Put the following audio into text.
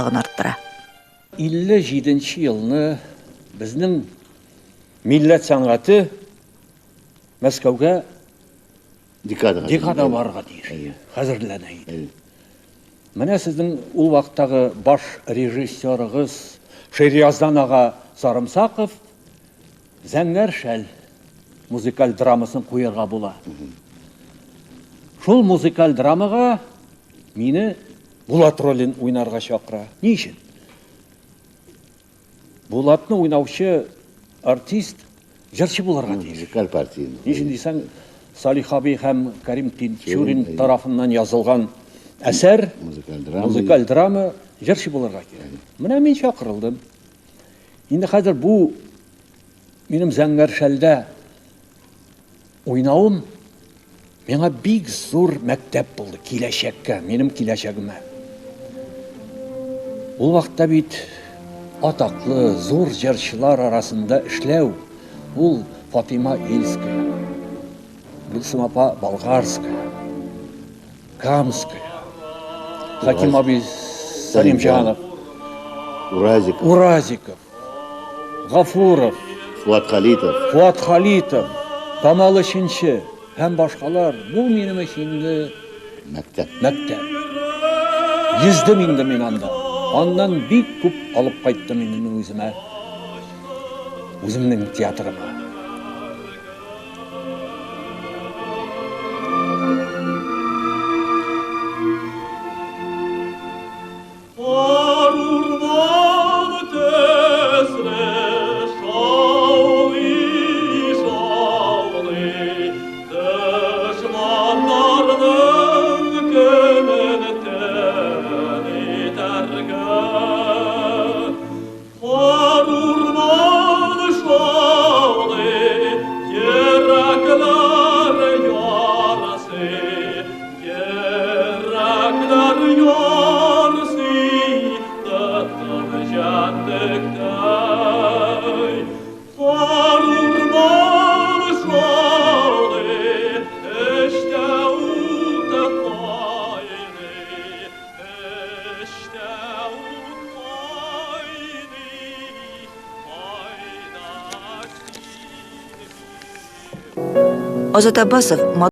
арттыра. 57 елны безнең милләт сәнгате Мәскәүгә декада барга тиеш. Хәзерләнә иде. Менә сезнең ул вакыттагы баш режиссерыгыз Шерьяздан ага Сарымсаков Зәңгәр шәл музыкаль драмасын куярга була. Шул музыкаль драмага мине Булат ролен уйнарга чакыра. Ни өчен? Булатны уйнаучы артист җырчы булырга тиеш. Музыкаль партия. Ни өчен дисәң, Салих абый һәм Карим Тинчурин тарафыннан язылган әсәр, музыкаль драма җырчы булырга кирәк. Менә мин чакырылдым. Инде хәзер бу минем Зәңгәр шәлдә уйнавым миңа бик зур мәктәп булды киләчәккә, минем киләчәгемә. Ул вакытта бит атаклы, зур җырчылар арасында эшләү, ул Фатима Ильская, Гөлсем апа Болгарская, Камская, Хаким абый Салимҗанов, Уразиков, Гафуров, Фуат Халитов, Камал Ишенче һәм башкалар. Бу минем өчен мәктәп. Йөздем инде мин анда. Аннан бик күп алып кайттым инде үземә. Үземнең театрыма. Озат Аббасов